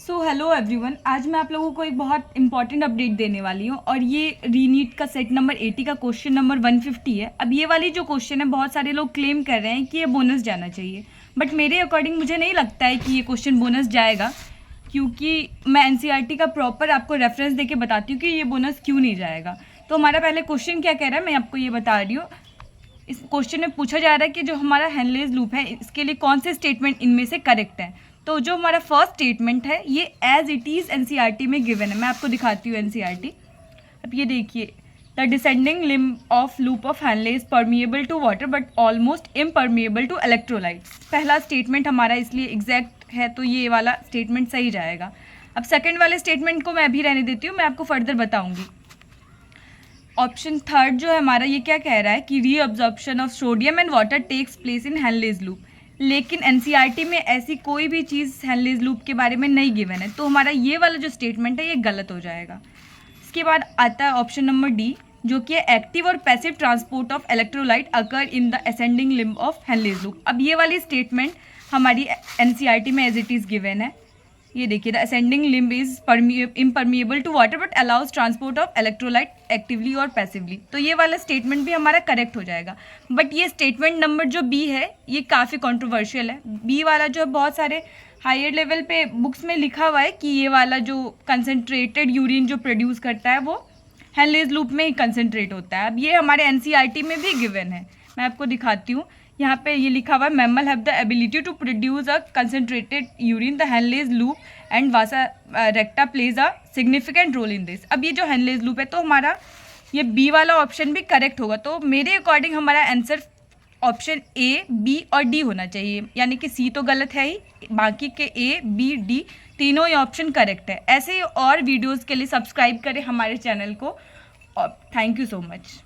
So hello everyone, आज मैं आप लोगों को एक बहुत इंपॉर्टेंट अपडेट देने वाली हूँ और ये रीनीट का सेट नंबर 80 का क्वेश्चन नंबर 150 है। अब ये वाली जो क्वेश्चन है, बहुत सारे लोग क्लेम कर रहे हैं कि ये बोनस जाना चाहिए, बट मेरे अकॉर्डिंग मुझे नहीं लगता है कि ये क्वेश्चन बोनस जाएगा, क्योंकि मैं एनसीईआरटी का प्रॉपर आपको रेफरेंस देके बताती हूँ कि ये बोनस क्यों नहीं जाएगा। तो हमारा पहले क्वेश्चन क्या कह रहा है, मैं आपको ये बता रही हूँ। इस क्वेश्चन में पूछा जा रहा है कि जो हमारा हेनलेज लूप है, इसके लिए कौन से स्टेटमेंट इनमें से करेक्ट है। तो जो हमारा फर्स्ट स्टेटमेंट है, ये एज इट इज़ एनसीईआरटी में गिवन है। मैं आपको दिखाती हूँ एनसीईआरटी। अब ये देखिए, the descending limb of loop of Henle is permeable to water but almost impermeable to electrolytes. पहला स्टेटमेंट हमारा इसलिए एग्जैक्ट है, तो ये वाला स्टेटमेंट सही जाएगा। अब सेकेंड वाले स्टेटमेंट को मैं अभी रहने देती हूँ, मैं आपको फर्दर बताऊँगी। ऑप्शन थर्ड जो है हमारा, ये क्या कह रहा है कि reabsorption of sodium and water takes place in Henle's loop, लेकिन एनसीईआरटी में ऐसी कोई भी चीज़ हेनलेज लूप के बारे में नहीं गिवन है, तो हमारा ये वाला जो स्टेटमेंट है ये गलत हो जाएगा। इसके बाद आता है ऑप्शन नंबर डी, जो कि है एक्टिव और passive transport of electrolyte occur in the ascending limb of Henle's loop. अब ये वाली स्टेटमेंट हमारी एनसीईआरटी में एज इट इज़ गिवन है। ये देखिए, the ascending limb is impermeable to water but allows transport of electrolyte actively और passively. तो ये वाला स्टेटमेंट भी हमारा करेक्ट हो जाएगा। बट ये स्टेटमेंट नंबर जो बी है, ये काफ़ी कंट्रोवर्शियल है। बी वाला जो है, बहुत सारे हायर लेवल पे बुक्स में लिखा हुआ है कि ये वाला जो कंसनट्रेटेड यूरिन जो प्रोड्यूस करता है, वो हेनलेज लूप में ही कंसनट्रेट होता है। अब ये हमारे एनसीईआरटी में भी गिवन है, मैं आपको दिखाती हूँ। यहाँ पे ये लिखा हुआ है, mammal have the ability to produce a concentrated urine, the Henle's loop and vasa recta plays a significant role in this. अब ये जो हेनलेज लूप है, तो हमारा ये बी वाला ऑप्शन भी करेक्ट होगा। तो मेरे अकॉर्डिंग हमारा आंसर ऑप्शन ए, बी और डी होना चाहिए, यानी कि सी तो गलत है ही, बाकी के ए, बी, डी तीनों ही ऑप्शन करेक्ट है। ऐसे ही और वीडियोज़ के लिए सब्सक्राइब करें हमारे चैनल को, और थैंक यू सो मच।